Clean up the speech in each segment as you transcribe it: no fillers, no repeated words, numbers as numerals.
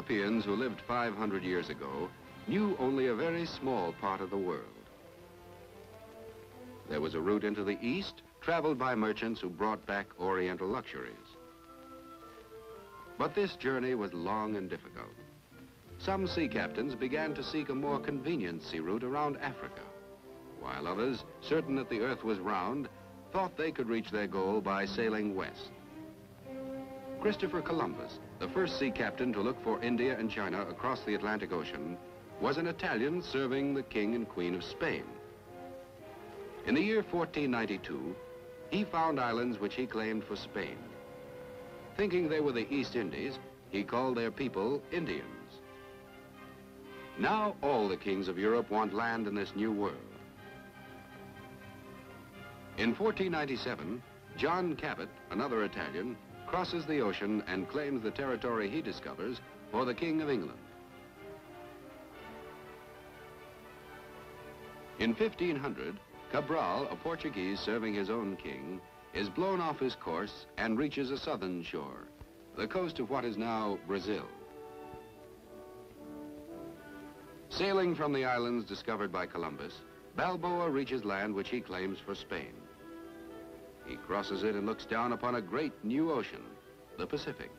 Europeans who lived 500 years ago knew only a very small part of the world. There was a route into the East, traveled by merchants who brought back Oriental luxuries. But this journey was long and difficult. Some sea captains began to seek a more convenient sea route around Africa, while others, certain that the earth was round, thought they could reach their goal by sailing west. Christopher Columbus, the first sea captain to look for India and China across the Atlantic Ocean, was an Italian serving the King and Queen of Spain. In the year 1492, he found islands which he claimed for Spain. Thinking they were the East Indies, he called their people Indians. Now all the kings of Europe want land in this new world. In 1497, John Cabot, another Italian, crosses the ocean and claims the territory he discovers for the King of England. In 1500, Cabral, a Portuguese serving his own king, is blown off his course and reaches a southern shore, the coast of what is now Brazil. Sailing from the islands discovered by Columbus, Balboa reaches land which he claims for Spain. He crosses it and looks down upon a great new ocean, the Pacific.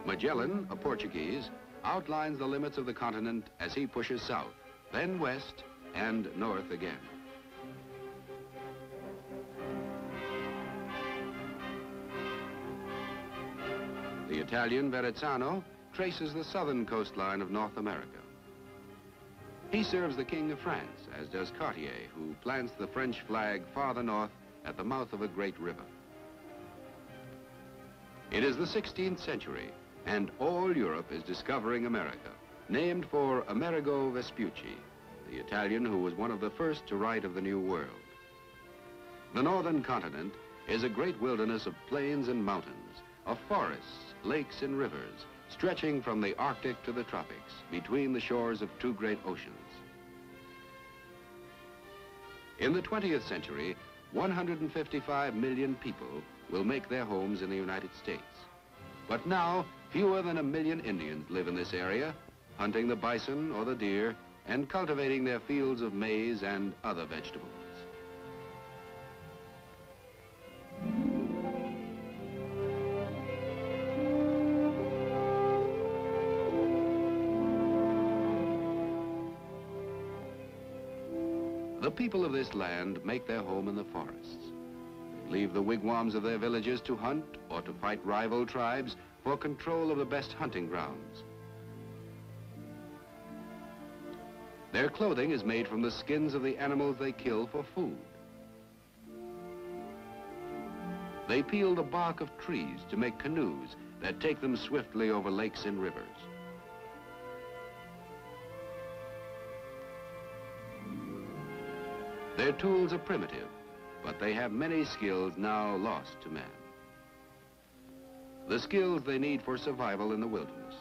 Magellan, a Portuguese, outlines the limits of the continent as he pushes south, then west and north again. The Italian Verrazzano traces the southern coastline of North America. He serves the King of France, as does Cartier, who plants the French flag farther north at the mouth of a great river. It is the 16th century, and all Europe is discovering America, named for Amerigo Vespucci, the Italian who was one of the first to write of the New World. The northern continent is a great wilderness of plains and mountains, of forests, lakes and rivers, stretching from the Arctic to the tropics, between the shores of two great oceans. In the 20th century, 155 million people will make their homes in the United States. But now, fewer than 1 million Indians live in this area, hunting the bison or the deer and cultivating their fields of maize and other vegetables. The people of this land make their home in the forests. They leave the wigwams of their villages to hunt or to fight rival tribes for control of the best hunting grounds. Their clothing is made from the skins of the animals they kill for food. They peel the bark of trees to make canoes that take them swiftly over lakes and rivers. Their tools are primitive, but they have many skills now lost to man. The skills they need for survival in the wilderness.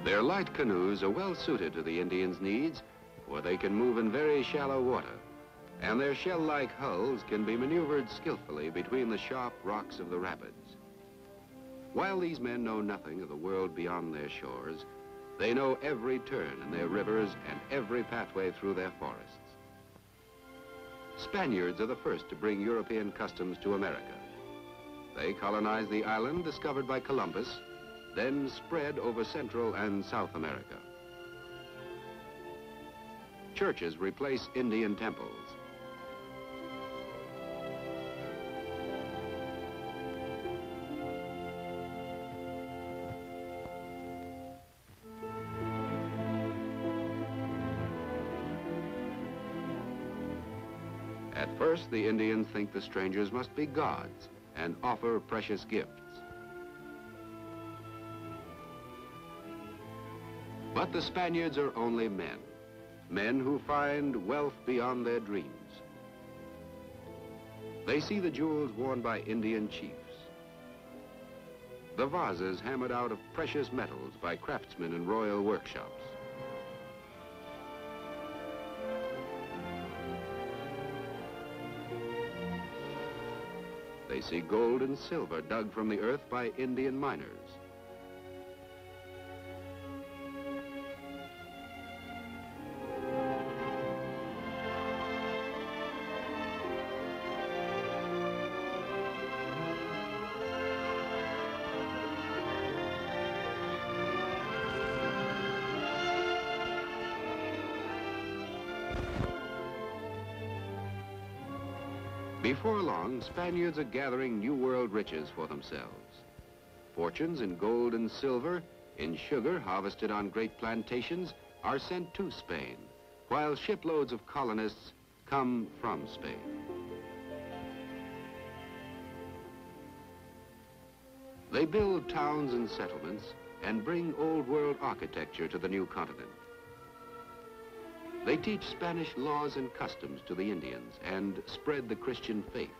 Their light canoes are well suited to the Indians' needs, for they can move in very shallow water, and their shell-like hulls can be maneuvered skillfully between the sharp rocks of the rapids. While these men know nothing of the world beyond their shores, they know every turn in their rivers and every pathway through their forests. Spaniards are the first to bring European customs to America. They colonized the island discovered by Columbus, then spread over Central and South America. Churches replace Indian temples. At first, the Indians think the strangers must be gods and offer precious gifts. But the Spaniards are only men, men who find wealth beyond their dreams. They see the jewels worn by Indian chiefs, the vases hammered out of precious metals by craftsmen in royal workshops. They see gold and silver dug from the earth by Indian miners. Before long, Spaniards are gathering New World riches for themselves. Fortunes in gold and silver, in sugar harvested on great plantations, are sent to Spain, while shiploads of colonists come from Spain. They build towns and settlements and bring old world architecture to the new continent. They teach Spanish laws and customs to the Indians and spread the Christian faith.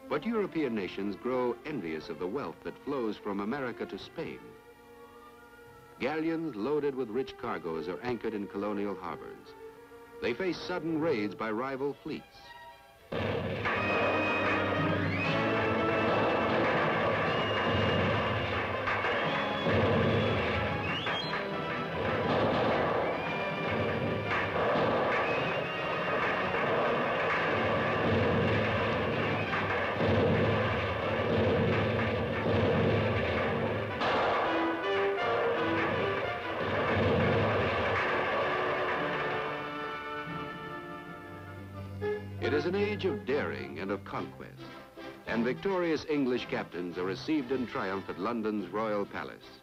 But European nations grow envious of the wealth that flows from America to Spain. Galleons loaded with rich cargoes are anchored in colonial harbors. They face sudden raids by rival fleets. It is an age of daring and of conquest, and victorious English captains are received in triumph at London's Royal Palace.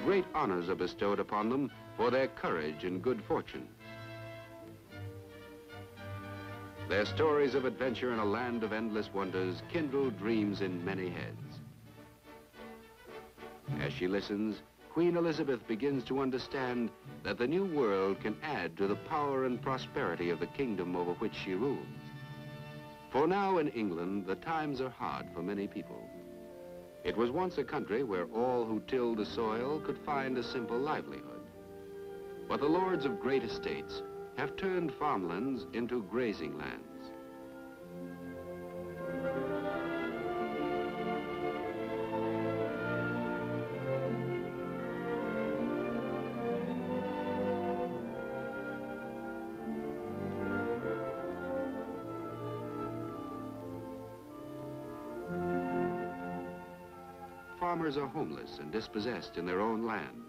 Great honors are bestowed upon them for their courage and good fortune. Their stories of adventure in a land of endless wonders kindle dreams in many heads. As she listens, Queen Elizabeth begins to understand that the new world can add to the power and prosperity of the kingdom over which she rules. For now in England, the times are hard for many people. It was once a country where all who tilled the soil could find a simple livelihood. But the lords of great estates have turned farmlands into grazing lands. Farmers are homeless and dispossessed in their own land.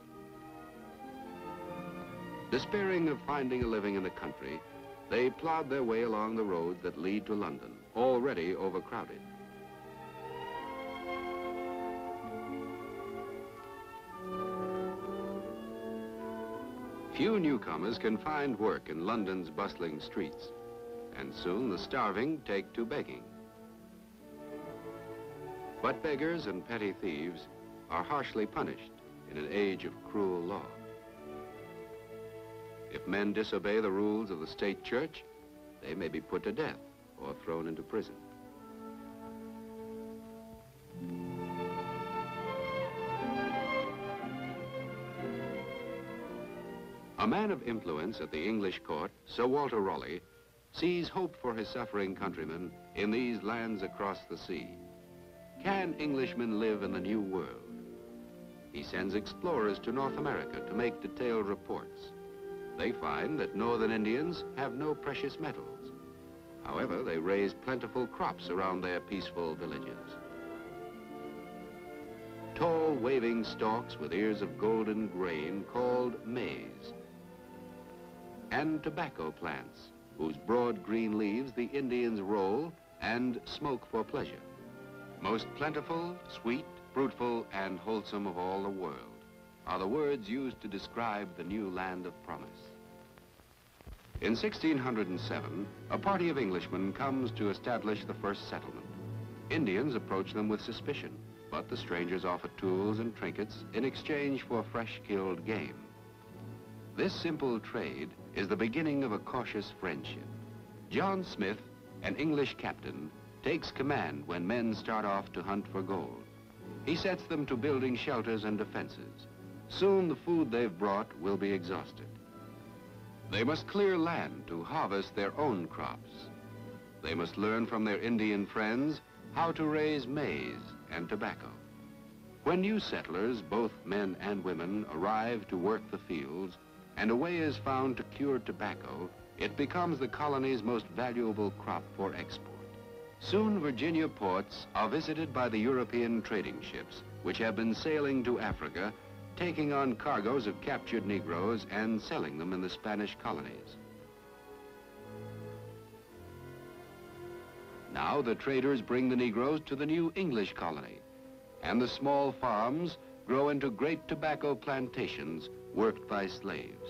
Despairing of finding a living in the country, they plod their way along the roads that lead to London, already overcrowded. Few newcomers can find work in London's bustling streets, and soon the starving take to begging. But beggars and petty thieves are harshly punished in an age of cruel law. If men disobey the rules of the state church, they may be put to death or thrown into prison. A man of influence at the English court, Sir Walter Raleigh, sees hope for his suffering countrymen in these lands across the sea. Can Englishmen live in the New World? He sends explorers to North America to make detailed reports. They find that northern Indians have no precious metals. However, they raise plentiful crops around their peaceful villages. Tall, waving stalks with ears of golden grain called maize. And tobacco plants, whose broad green leaves the Indians roll and smoke for pleasure. Most plentiful, sweet, fruitful, and wholesome of all the world are the words used to describe the new land of promise. In 1607, a party of Englishmen comes to establish the first settlement. Indians approach them with suspicion, but the strangers offer tools and trinkets in exchange for fresh-killed game. This simple trade is the beginning of a cautious friendship. John Smith, an English captain, takes command when men start off to hunt for gold. He sets them to building shelters and defenses. Soon the food they've brought will be exhausted. They must clear land to harvest their own crops. They must learn from their Indian friends how to raise maize and tobacco. When new settlers, both men and women, arrive to work the fields, and a way is found to cure tobacco, it becomes the colony's most valuable crop for export. Soon Virginia ports are visited by the European trading ships, which have been sailing to Africa, taking on cargoes of captured Negroes and selling them in the Spanish colonies. Now the traders bring the Negroes to the new English colony, and the small farms grow into great tobacco plantations worked by slaves.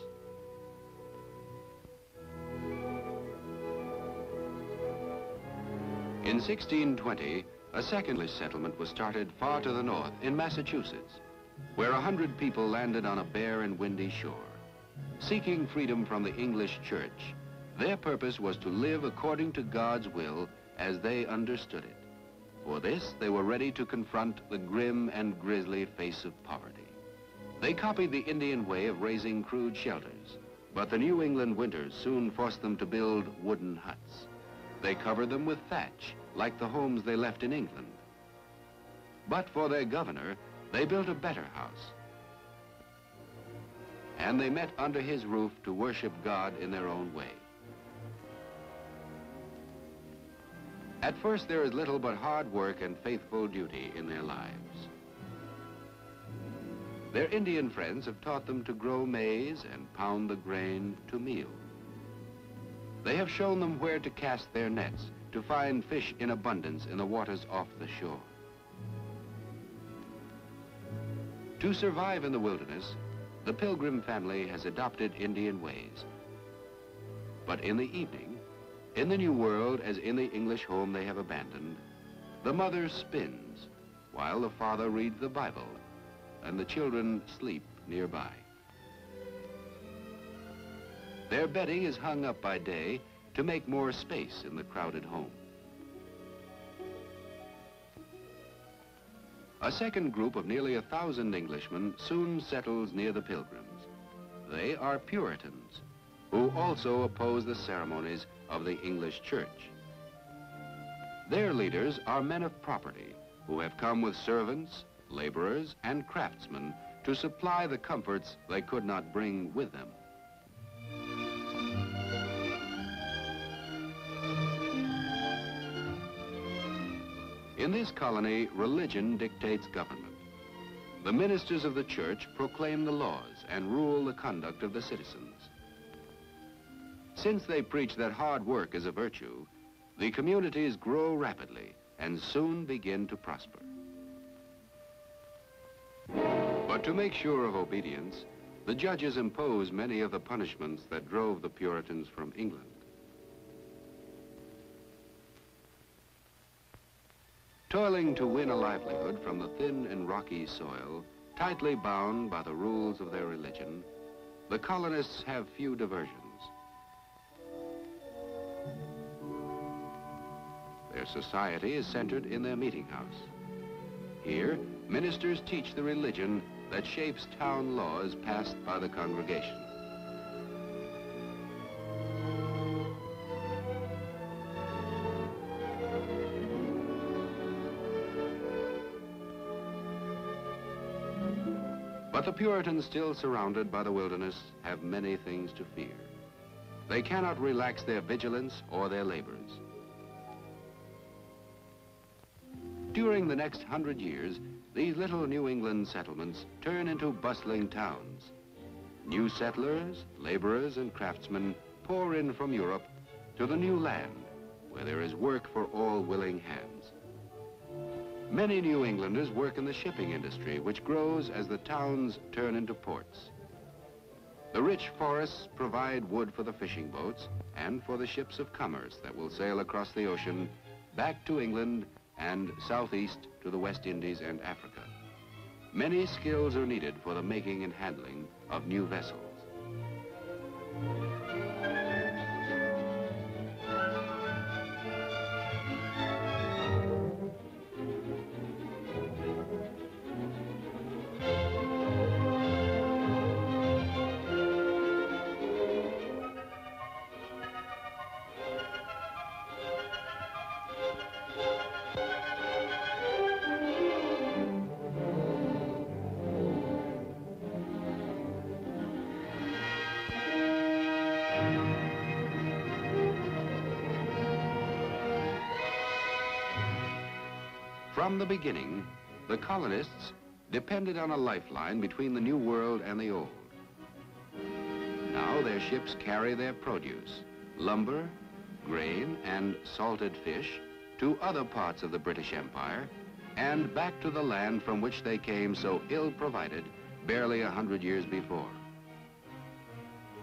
In 1620, a second settlement was started far to the north in Massachusetts, where 100 people landed on a bare and windy shore. Seeking freedom from the English church, their purpose was to live according to God's will as they understood it. For this, they were ready to confront the grim and grisly face of poverty. They copied the Indian way of raising crude shelters, but the New England winters soon forced them to build wooden huts. They covered them with thatch, like the homes they left in England. But for their governor, they built a better house. And they met under his roof to worship God in their own way. At first, there is little but hard work and faithful duty in their lives. Their Indian friends have taught them to grow maize and pound the grain to meal. They have shown them where to cast their nets to find fish in abundance in the waters off the shore. To survive in the wilderness, the Pilgrim family has adopted Indian ways. But in the evening, in the New World as in the English home they have abandoned, the mother spins while the father reads the Bible and the children sleep nearby. Their bedding is hung up by day to make more space in the crowded home. A second group of nearly 1,000 Englishmen soon settles near the Pilgrims. They are Puritans, who also oppose the ceremonies of the English church. Their leaders are men of property who have come with servants, laborers, and craftsmen to supply the comforts they could not bring with them. In this colony, religion dictates government. The ministers of the church proclaim the laws and rule the conduct of the citizens. Since they preach that hard work is a virtue, the communities grow rapidly and soon begin to prosper. But to make sure of obedience, the judges impose many of the punishments that drove the Puritans from England. Toiling to win a livelihood from the thin and rocky soil, tightly bound by the rules of their religion, the colonists have few diversions. Their society is centered in their meeting house. Here, ministers teach the religion that shapes town laws passed by the congregation. But the Puritans, still surrounded by the wilderness, have many things to fear. They cannot relax their vigilance or their labors. During the next 100 years, these little New England settlements turn into bustling towns. New settlers, laborers, and craftsmen pour in from Europe to the new land, where there is work for all willing hands. Many New Englanders work in the shipping industry, which grows as the towns turn into ports. The rich forests provide wood for the fishing boats and for the ships of commerce that will sail across the ocean back to England and southeast to the West Indies and Africa. Many skills are needed for the making and handling of new vessels. From the beginning, the colonists depended on a lifeline between the New World and the Old. Now their ships carry their produce, lumber, grain, and salted fish to other parts of the British Empire and back to the land from which they came so ill-provided barely 100 years before.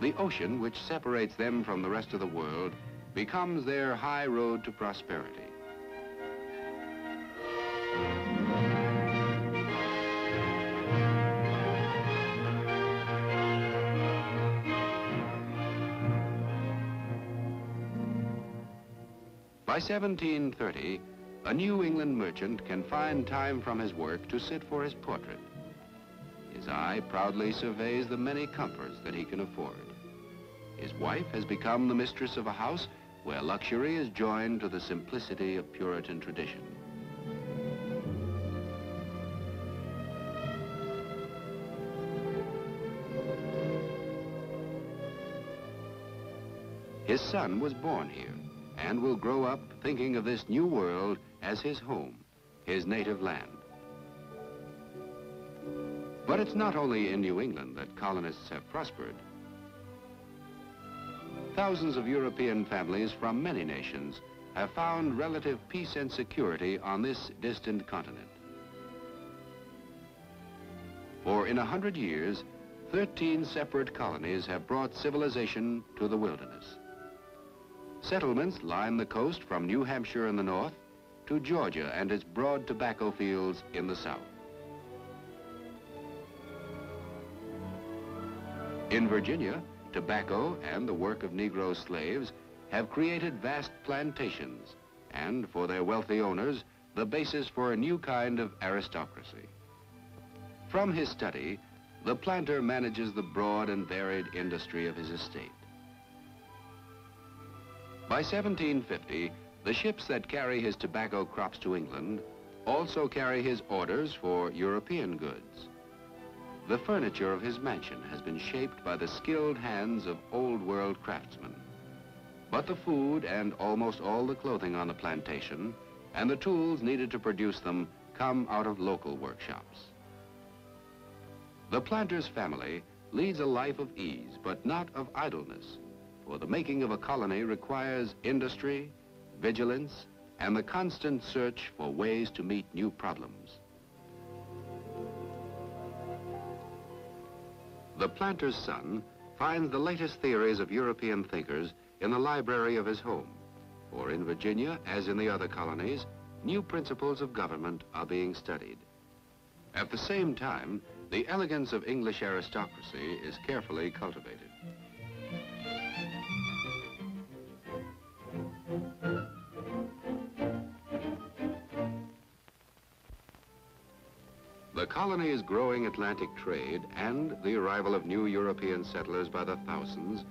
The ocean, which separates them from the rest of the world, becomes their high road to prosperity. By 1730, a New England merchant can find time from his work to sit for his portrait. His eye proudly surveys the many comforts that he can afford. His wife has become the mistress of a house where luxury is joined to the simplicity of Puritan tradition. His son was born here and will grow up thinking of this new world as his home, his native land. But it's not only in New England that colonists have prospered. Thousands of European families from many nations have found relative peace and security on this distant continent. For in 100 years, 13 separate colonies have brought civilization to the wilderness. Settlements line the coast from New Hampshire in the north to Georgia and its broad tobacco fields in the south. In Virginia, tobacco and the work of Negro slaves have created vast plantations and, for their wealthy owners, the basis for a new kind of aristocracy. From his study, the planter manages the broad and varied industry of his estate. By 1750, the ships that carry his tobacco crops to England also carry his orders for European goods. The furniture of his mansion has been shaped by the skilled hands of old-world craftsmen. But the food and almost all the clothing on the plantation and the tools needed to produce them come out of local workshops. The planter's family leads a life of ease, but not of idleness. For the making of a colony requires industry, vigilance, and the constant search for ways to meet new problems. The planter's son finds the latest theories of European thinkers in the library of his home. For in Virginia, as in the other colonies, new principles of government are being studied. At the same time, the elegance of English aristocracy is carefully cultivated. The colony's growing Atlantic trade and the arrival of new European settlers by the thousands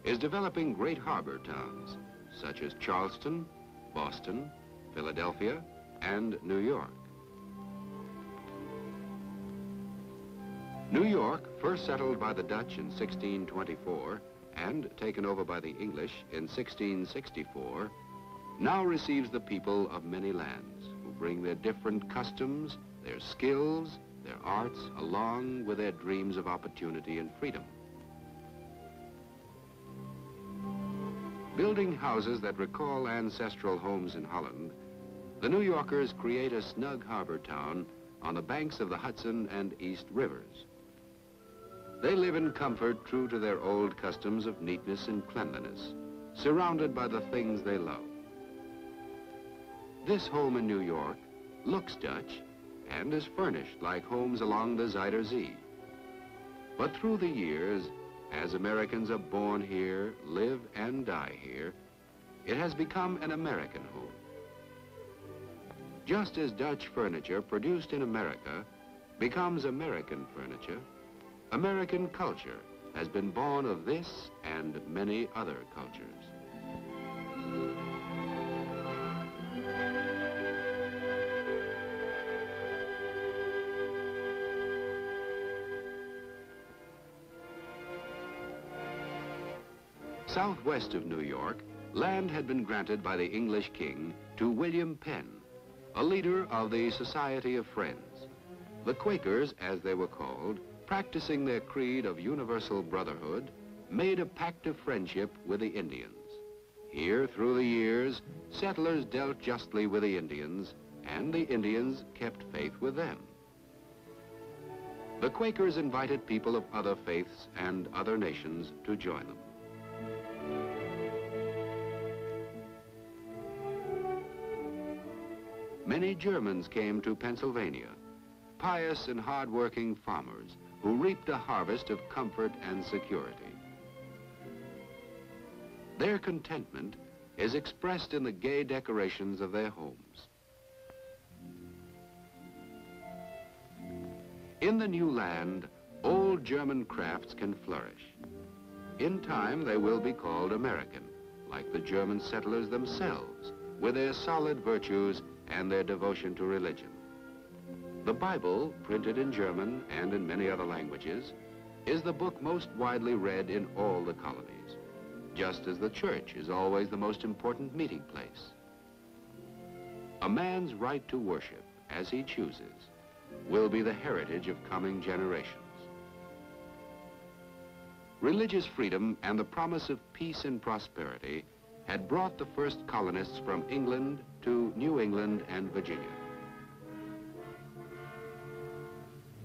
is developing great harbor towns, such as Charleston, Boston, Philadelphia, and New York. New York, first settled by the Dutch in 1624 and taken over by the English in 1664, now receives the people of many lands who bring their different customs, their skills, their arts, along with their dreams of opportunity and freedom. Building houses that recall ancestral homes in Holland, the New Yorkers create a snug harbor town on the banks of the Hudson and East Rivers. They live in comfort true to their old customs of neatness and cleanliness, surrounded by the things they love. This home in New York looks Dutch and is furnished like homes along the Zuider Zee. But through the years, as Americans are born here, live and die here, it has become an American home. Just as Dutch furniture produced in America becomes American furniture, American culture has been born of this and many other cultures. Southwest of New York, land had been granted by the English king to William Penn, a leader of the Society of Friends. The Quakers, as they were called, practicing their creed of universal brotherhood, made a pact of friendship with the Indians. Here, through the years, settlers dealt justly with the Indians, and the Indians kept faith with them. The Quakers invited people of other faiths and other nations to join them. Many Germans came to Pennsylvania, pious and hard-working farmers who reaped a harvest of comfort and security. Their contentment is expressed in the gay decorations of their homes. In the new land, old German crafts can flourish. In time, they will be called American, like the German settlers themselves, with their solid virtues and their devotion to religion. The Bible, printed in German and in many other languages, is the book most widely read in all the colonies, just as the church is always the most important meeting place. A man's right to worship, as he chooses, will be the heritage of coming generations. Religious freedom and the promise of peace and prosperity had brought the first colonists from England to New England and Virginia.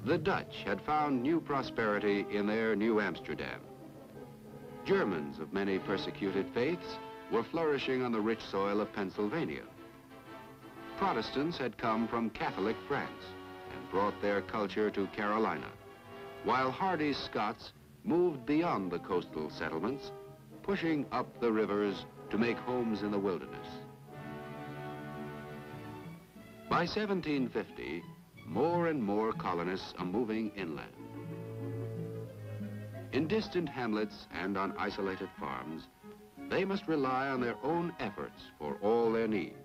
The Dutch had found new prosperity in their New Amsterdam. Germans of many persecuted faiths were flourishing on the rich soil of Pennsylvania. Protestants had come from Catholic France and brought their culture to Carolina, while hardy Scots moved beyond the coastal settlements, pushing up the rivers to make homes in the wilderness. By 1750, more and more colonists are moving inland. In distant hamlets and on isolated farms, they must rely on their own efforts for all their needs.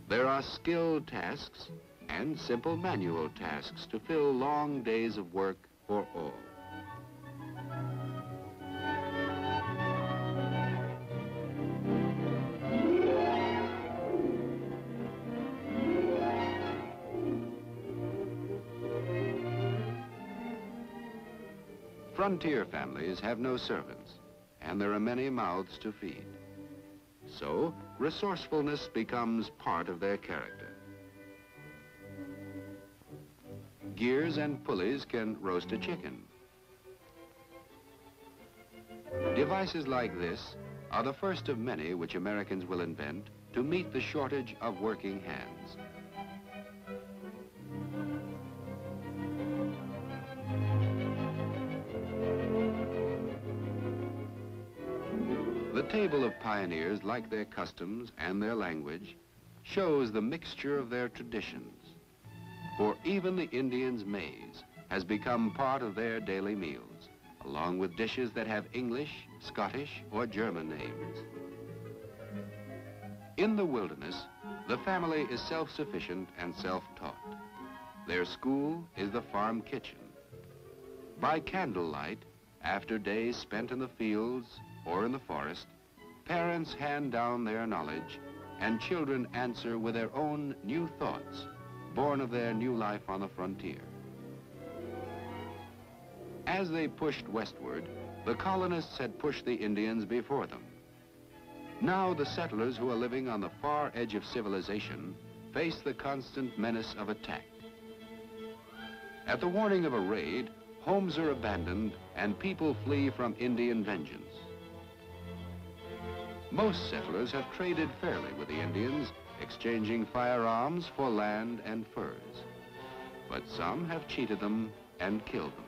There are skilled tasks and simple manual tasks to fill long days of work for all. Frontier families have no servants, and there are many mouths to feed. So, resourcefulness becomes part of their character. Gears and pulleys can roast a chicken. Devices like this are the first of many which Americans will invent to meet the shortage of working hands. The table of pioneers, like their customs and their language, shows the mixture of their traditions. For even the Indians' maize has become part of their daily meals, along with dishes that have English, Scottish, or German names. In the wilderness, the family is self-sufficient and self-taught. Their school is the farm kitchen. By candlelight, after days spent in the fields or in the forest, parents hand down their knowledge, and children answer with their own new thoughts, born of their new life on the frontier. As they pushed westward, the colonists had pushed the Indians before them. Now the settlers who are living on the far edge of civilization face the constant menace of attack. At the warning of a raid, homes are abandoned and people flee from Indian vengeance. Most settlers have traded fairly with the Indians, exchanging firearms for land and furs. But some have cheated them and killed them.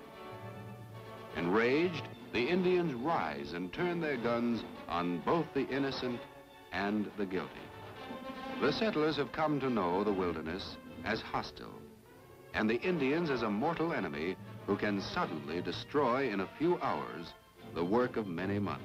Enraged, the Indians rise and turn their guns on both the innocent and the guilty. The settlers have come to know the wilderness as hostile, and the Indians as a mortal enemy who can suddenly destroy in a few hours the work of many months.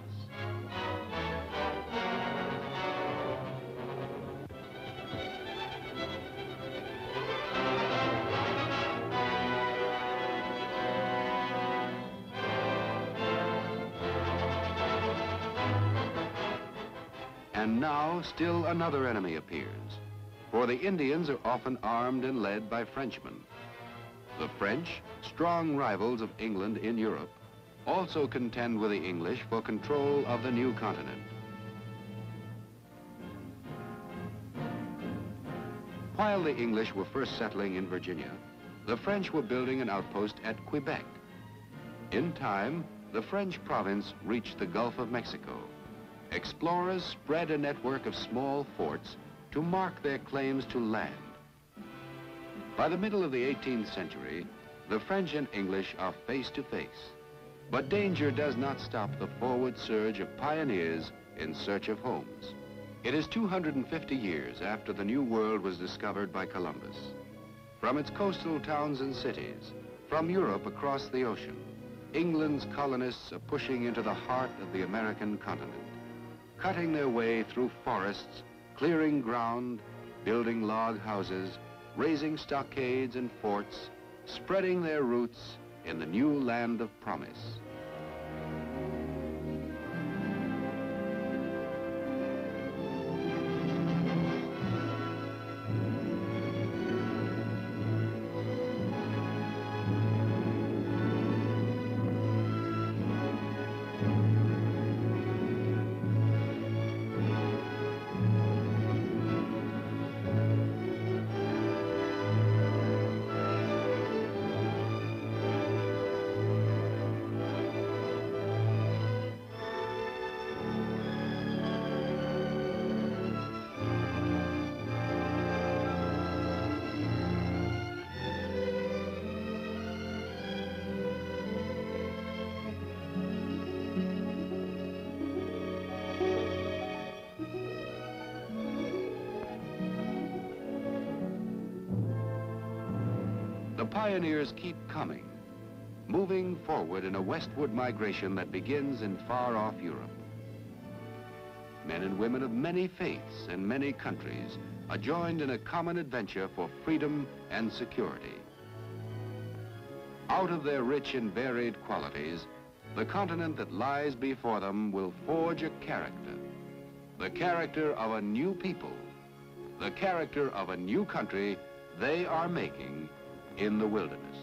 And now, still another enemy appears, for the Indians are often armed and led by Frenchmen. The French, strong rivals of England in Europe, also contend with the English for control of the new continent. While the English were first settling in Virginia, the French were building an outpost at Quebec. In time, the French province reached the Gulf of Mexico. Explorers spread a network of small forts to mark their claims to land. By the middle of the 18th century, the French and English are face to face. But danger does not stop the forward surge of pioneers in search of homes. It is 250 years after the New World was discovered by Columbus. From its coastal towns and cities, from Europe across the ocean, England's colonists are pushing into the heart of the American continent, cutting their way through forests, clearing ground, building log houses, raising stockades and forts, spreading their roots in the new land of promise. The pioneers keep coming, moving forward in a westward migration that begins in far-off Europe. Men and women of many faiths and many countries are joined in a common adventure for freedom and security. Out of their rich and varied qualities, the continent that lies before them will forge a character, the character of a new people, the character of a new country they are making in the wilderness.